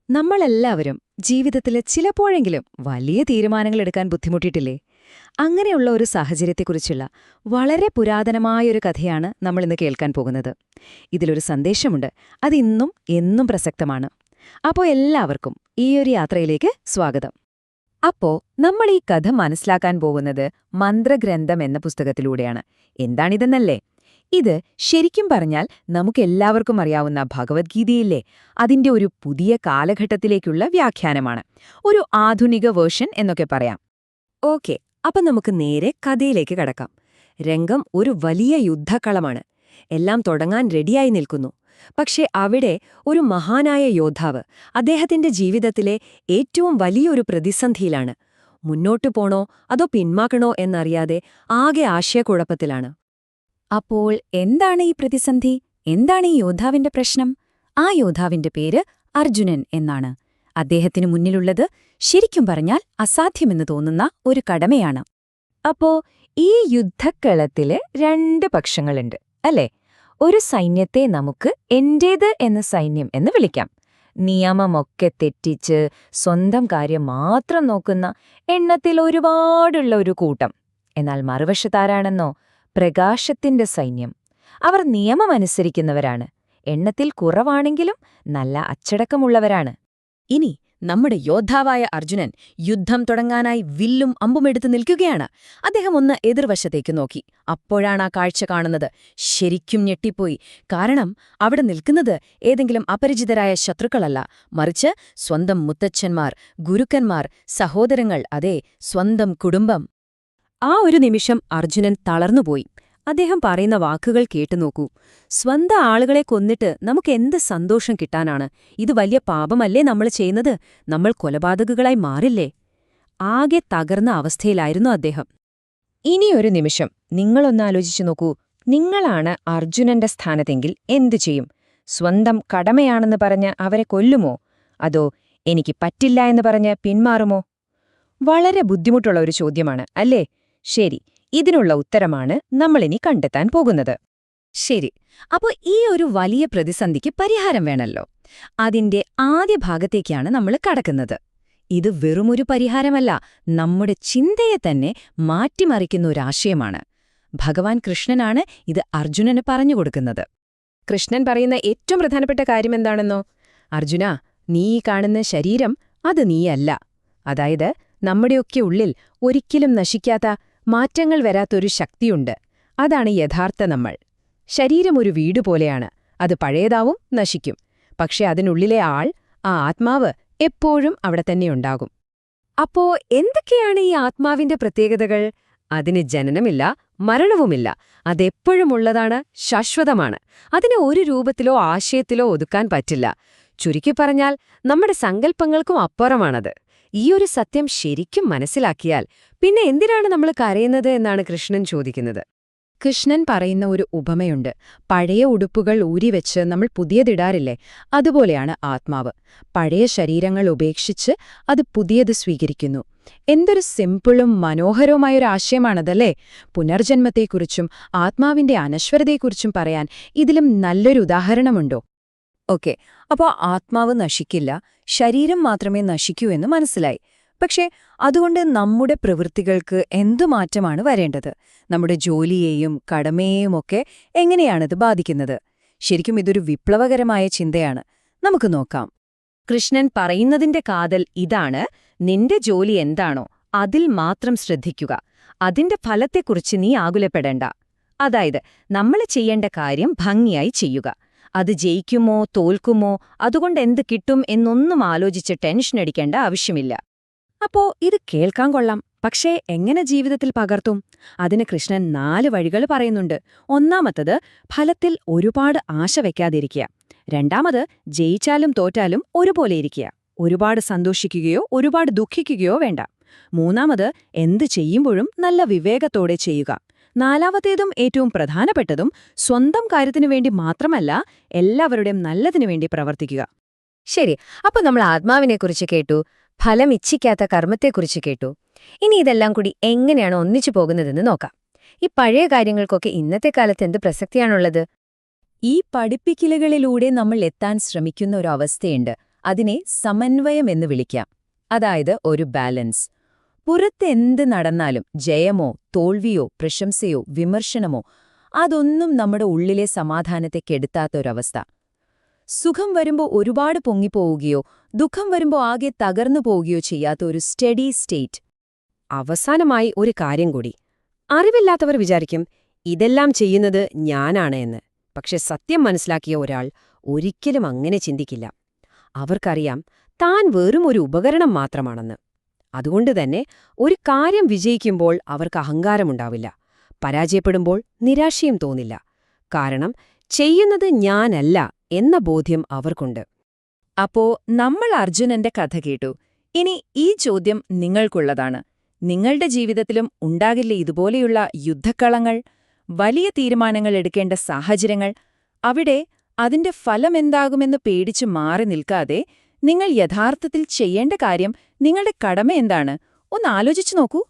നമ്മളെല്ലാവരും ജീവിതത്തിൽ ചിലപ്പോഴെങ്കിലും വലിയ തീരുമാനങ്ങൾ എടുക്കാൻ ബുദ്ധിമുട്ടിയിട്ടില്ലേ? അങ്ങനെയുള്ള ഒരു സാഹചര്യത്തെക്കുറിച്ചുള്ള വളരെ പുരാതനമായൊരു കഥയാണ് നമ്മളിന്ന് കേൾക്കാൻ പോകുന്നത്. ഇതിലൊരു സന്ദേശമുണ്ട്, അതിന്നും എന്നും പ്രസക്തമാണ്. അപ്പോൾ എല്ലാവർക്കും ഈയൊരു യാത്രയിലേക്ക് സ്വാഗതം. അപ്പോ നമ്മൾ ഈ കഥ മനസ്സിലാക്കാൻ പോകുന്നത് മന്ത്രഗ്രന്ഥം എന്ന പുസ്തകത്തിലൂടെയാണ്. എന്താണിതെന്നല്ലേ? ഇത് ശരിക്കും പറഞ്ഞാൽ നമുക്കെല്ലാവർക്കും അറിയാവുന്ന ഭഗവത്ഗീതയില്ലേ, അതിന്റെ ഒരു പുതിയ കാലഘട്ടത്തിലേക്കുള്ള വ്യാഖ്യാനമാണ്. ഒരു ആധുനിക വേർഷൻ എന്നൊക്കെ പറയാം. ഓക്കെ, അപ്പം നമുക്ക് നേരെ കഥയിലേക്ക് കടക്കാം. രംഗം ഒരു വലിയ യുദ്ധക്കളമാണ്. എല്ലാം തുടങ്ങാൻ റെഡിയായി നിൽക്കുന്നു. പക്ഷേ അവിടെ ഒരു മഹാനായ യോദ്ധാവ് അദ്ദേഹത്തിന്റെ ജീവിതത്തിലെ ഏറ്റവും വലിയൊരു പ്രതിസന്ധിയിലാണ്. മുന്നോട്ടു പോണോ അതോ പിന്മാക്കണോ എന്നറിയാതെ ആകെ ആശയക്കുഴപ്പത്തിലാണ്. അപ്പോൾ എന്താണ് ഈ പ്രതിസന്ധി? എന്താണ് ഈ യോദ്ധാവിന്റെ പ്രശ്നം? ആ യോദ്ധാവിന്റെ പേര് അർജുനൻ എന്നാണ്. അദ്ദേഹത്തിനു മുന്നിലുള്ളത് ശരിക്കും പറഞ്ഞാൽ അസാധ്യമെന്ന് തോന്നുന്ന ഒരു കടമയാണ്. അപ്പോ ഈ യുദ്ധക്കളത്തില് രണ്ട് പക്ഷങ്ങളുണ്ട്, അല്ലേ? ഒരു സൈന്യത്തെ നമുക്ക് എന്റേത് എന്ന സൈന്യം എന്ന് വിളിക്കാം. നിയമമൊക്കെ തെറ്റിച്ച് സ്വന്തം കാര്യം മാത്രം നോക്കുന്ന എണ്ണത്തിൽ ഒരുപാടുള്ള ഒരു കൂട്ടം. എന്നാൽ മറുവശത്താരാണെന്നോ? പ്രകാശത്തിന്റെ സൈന്യം. അവർ നിയമമനുസരിക്കുന്നവരാണ്. എണ്ണത്തിൽ കുറവാണെങ്കിലും നല്ല അച്ചടക്കമുള്ളവരാണ്. ഇനി നമ്മുടെ യോദ്ധാവായ അർജുനൻ യുദ്ധം തുടങ്ങാനായി വില്ലും അമ്പുമെടുത്ത് നിൽക്കുകയാണ്. അദ്ദേഹം ഒന്ന് എതിർവശത്തേക്ക് നോക്കി. അപ്പോഴാണ് ആ കാഴ്ച കാണുന്നത്. ശരിക്കും ഞെട്ടിപ്പോയി. കാരണം അവിടെ നിൽക്കുന്നത് ഏതെങ്കിലും അപരിചിതരായ ശത്രുക്കളല്ല, മറിച്ച് സ്വന്തം മുത്തച്ഛന്മാർ, ഗുരുക്കന്മാർ, സഹോദരങ്ങൾ, അതെ, സ്വന്തം കുടുംബം. ആ ഒരു നിമിഷം അർജുനൻ തളർന്നുപോയി. അദ്ദേഹം പറയുന്ന വാക്കുകൾ കേട്ടുനോക്കൂ. സ്വന്തം ആളുകളെ കൊന്നിട്ട് നമുക്കെന്ത് സന്തോഷം കിട്ടാനാണ്? ഇത് വലിയ പാപമല്ലേ നമ്മൾ ചെയ്യുന്നത്? നമ്മൾ കൊലപാതകങ്ങളായി മാറില്ലേ? ആകെ തകർന്ന അവസ്ഥയിലായിരുന്നു അദ്ദേഹം. ഇനിയൊരു നിമിഷം നിങ്ങളൊന്നാലോചിച്ചു നോക്കൂ. നിങ്ങളാണ് അർജുനന്റെ സ്ഥാനത്തെങ്കിൽ എന്തു ചെയ്യും? സ്വന്തം കടമയാണെന്ന് പറഞ്ഞ് അവരെ കൊല്ലുമോ? അതോ എനിക്ക് പറ്റില്ല എന്ന് പറഞ്ഞ് പിന്മാറുമോ? വളരെ ബുദ്ധിമുട്ടുള്ള ഒരു ചോദ്യമാണ്, അല്ലേ? ശരി, ഇതിനുള്ള ഉത്തരമാണ് നമ്മളിനി കണ്ടെത്താൻ പോകുന്നത്. ശരി, അപ്പോൾ ഈ ഒരു വലിയ പ്രതിസന്ധിക്ക് പരിഹാരം വേണമല്ലോ. അതിന്റെ ആദ്യ ഭാഗത്തേക്കാണ് നമ്മൾ കടക്കുന്നത്. ഇത് വെറുമൊരു പരിഹാരമല്ല, നമ്മുടെ ചിന്തയെ തന്നെ മാറ്റിമറിക്കുന്ന ഒരാശയമാണ്. ഭഗവാൻ കൃഷ്ണനാണ് ഇത് അർജുനന് പറഞ്ഞുകൊടുക്കുന്നത്. കൃഷ്ണൻ പറയുന്ന ഏറ്റവും പ്രധാനപ്പെട്ട കാര്യം എന്താണെന്നോ? അർജുന, നീ ഈ കാണുന്ന ശരീരം അത് നീയല്ല. അതായത് നമ്മുടെയൊക്കെ ഉള്ളിൽ ഒരിക്കലും നശിക്കാത്ത, മാറ്റങ്ങൾ വരാത്തൊരു ശക്തിയുണ്ട്. അതാണ് യഥാർത്ഥ നമ്മൾ. ശരീരം ഒരു വീട് പോലെയാണ്. അത് പഴയതാവും, നശിക്കും. പക്ഷെ അതിനുള്ളിലെ ആൾ, ആ ആത്മാവ്, എപ്പോഴും അവിടെ തന്നെയുണ്ടാകും. അപ്പോ എന്തൊക്കെയാണ് ഈ ആത്മാവിന്റെ പ്രത്യേകതകൾ? അതിന് ജനനമില്ല, മരണവുമില്ല. അതെപ്പോഴുമുള്ളതാണ്, ശാശ്വതമാണ്. അതിനെ ഒരു രൂപത്തിലോ ആശയത്തിലോ ഒതുക്കാൻ പറ്റില്ല. ചുരുക്കി പറഞ്ഞാൽ നമ്മുടെ സങ്കല്പങ്ങൾക്കും അപ്പുറമാണത്. ഈ ഒരു സത്യം ശരിക്കും മനസ്സിലാക്കിയാൽ പിന്നെ എന്തിനാണ് നമ്മൾ കരയുന്നത് എന്നാണ് കൃഷ്ണൻ ചോദിക്കുന്നത്. കൃഷ്ണൻ പറയുന്ന ഒരു ഉപമയുണ്ട്. പഴയ ഉടുപ്പുകൾ ഊരിവെച്ച് നമ്മൾ പുതിയതിടാറില്ലേ? അതുപോലെയാണ് ആത്മാവ്. പഴയ ശരീരങ്ങൾ ഉപേക്ഷിച്ച് അത് പുതിയത് സ്വീകരിക്കുന്നു. എന്തൊരു സിമ്പിളും മനോഹരവുമായൊരു ആശയമാണതല്ലേ? പുനർജന്മത്തെക്കുറിച്ചും ആത്മാവിന്റെ അനശ്വരതയെക്കുറിച്ചും പറയാൻ ഇതിലും നല്ലൊരു ഉദാഹരണമുണ്ടോ? ഓക്കെ, അപ്പോൾ ആത്മാവ് നശിക്കില്ല, ശരീരം മാത്രമേ നശിക്കൂ എന്ന് മനസ്സിലായി. പക്ഷേ അതുകൊണ്ട് നമ്മുടെ പ്രവൃത്തികൾക്ക് എന്തു മാറ്റമാണ് വരേണ്ടത്? നമ്മുടെ ജോലിയെയും കടമയെയുമൊക്കെ എങ്ങനെയാണിത് ബാധിക്കുന്നത്? ശരിക്കും ഇതൊരു വിപ്ലവകരമായ ചിന്തയാണ്. നമുക്ക് നോക്കാം. കൃഷ്ണൻ പറയുന്നതിന്റെ കാതൽ ഇതാണ്: നിന്റെ ജോലി എന്താണോ അതിൽ മാത്രം ശ്രദ്ധിക്കുക. അതിന്റെ ഫലത്തെക്കുറിച്ച് നീ ആകുലപ്പെടേണ്ട. അതായത് നമ്മൾ ചെയ്യേണ്ട കാര്യം ഭംഗിയായി ചെയ്യുക. അത് ജയിക്കുമോ തോൽക്കുമോ, അതുകൊണ്ട് എന്ത് കിട്ടും എന്നൊന്നും ആലോചിച്ച് ടെൻഷനടിക്കേണ്ട ആവശ്യമില്ല. അപ്പോ ഇത് കേൾക്കാൻ കൊള്ളാം, പക്ഷേ എങ്ങനെ ജീവിതത്തിൽ പകർത്തും? അതിന് കൃഷ്ണൻ 4 വഴികൾ പറയുന്നുണ്ട്. ഒന്നാമത്തത്, ഫലത്തിൽ ഒരുപാട് ആശ വയ്ക്കാതിരിക്കുക. രണ്ടാമത്, ജയിച്ചാലും തോറ്റാലും ഒരുപോലെ ഇരിക്കുക. ഒരുപാട് സന്തോഷിക്കുകയോ ഒരുപാട് ദുഃഖിക്കുകയോ വേണ്ട. മൂന്നാമത്, എന്ത് ചെയ്യുമ്പോഴും നല്ല വിവേകത്തോടെ ചെയ്യുക. നാലാമത്തേതും ഏറ്റവും പ്രധാനപ്പെട്ടതും, സ്വന്തം കാര്യത്തിനു വേണ്ടി മാത്രമല്ല, എല്ലാവരുടെയും നല്ലതിനു വേണ്ടി പ്രവർത്തിക്കുക. ശരി, അപ്പോൾ നമ്മൾ ആത്മാവിനെക്കുറിച്ച് കേട്ടു, ഫലം ഇച്ഛിക്കാത്ത കർമ്മത്തെക്കുറിച്ച് കേട്ടു. ഇനി ഇതെല്ലാം കൂടി എങ്ങനെയാണ് ഒന്നിച്ചു പോകുന്നതെന്ന് നോക്കാം. ഈ പഴയ കാര്യങ്ങൾക്കൊക്കെ ഇന്നത്തെ കാലത്ത് എന്ത് പ്രസക്തിയാണുള്ളത്? ഈ പഠിപ്പിക്കലുകളിലൂടെ നമ്മൾ എത്താൻ ശ്രമിക്കുന്ന ഒരു അവസ്ഥയുണ്ട്. അതിനെ സമന്വയം എന്ന് വിളിക്കാം. അതായത് ഒരു ബാലൻസ്. പുറത്ത് എന്ത് നടന്നാലും ജയമോ തോൽവിയോ പ്രശംസയോ വിമർശനമോ അതൊന്നും നമ്മുടെ ഉള്ളിലെ സമാധാനത്തെ കെടുത്താത്തൊരവസ്ഥ. സുഖം വരുമ്പോ ഒരുപാട് പൊങ്ങിപ്പോവുകയോ ദുഃഖം വരുമ്പോ ആകെ തകർന്നു പോവുകയോ ചെയ്യാത്ത ഒരു സ്റ്റഡി സ്റ്റേറ്റ്. അവസാനമായി ഒരു കാര്യം കൂടി. അറിവില്ലാത്തവർ വിചാരിക്കും ഇതെല്ലാം ചെയ്യുന്നത് ഞാനാണ് എന്ന്. പക്ഷെ സത്യം മനസ്സിലാക്കിയ ഒരാൾ ഒരിക്കലും അങ്ങനെ ചിന്തിക്കില്ല. അവർക്കറിയാം താൻ വെറും ഒരു ഉപകരണം മാത്രമാണെന്ന്. അതുകൊണ്ടുതന്നെ ഒരു കാര്യം വിജയിക്കുമ്പോൾ അവർക്ക് അഹങ്കാരമുണ്ടാവില്ല. പരാജയപ്പെടുമ്പോൾ നിരാശയും തോന്നില്ല. കാരണം ചെയ്യുന്നത് ഞാനല്ല എന്ന ബോധ്യം അവർക്കുണ്ട്. അപ്പോ നമ്മൾ അർജുനന്റെ കഥ കേട്ടു. ഇനി ഈ ചോദ്യം നിങ്ങൾക്കുള്ളതാണ്. നിങ്ങളുടെ ജീവിതത്തിലും ഉണ്ടാകില്ലേ ഇതുപോലെയുള്ള യുദ്ധക്കളങ്ങൾ, വലിയ തീരുമാനങ്ങൾ എടുക്കേണ്ട സാഹചര്യങ്ങൾ? അവിടെ അതിന്റെ ഫലമെന്താകുമെന്ന് പേടിച്ചു മാറി നിൽക്കാതെ നിങ്ങൾ യഥാർത്ഥത്തിൽ ചെയ്യേണ്ട കാര്യം, നിങ്ങളുടെ കടമ എന്താണ്, ഒന്ന് ആലോചിച്ചു നോക്കൂ.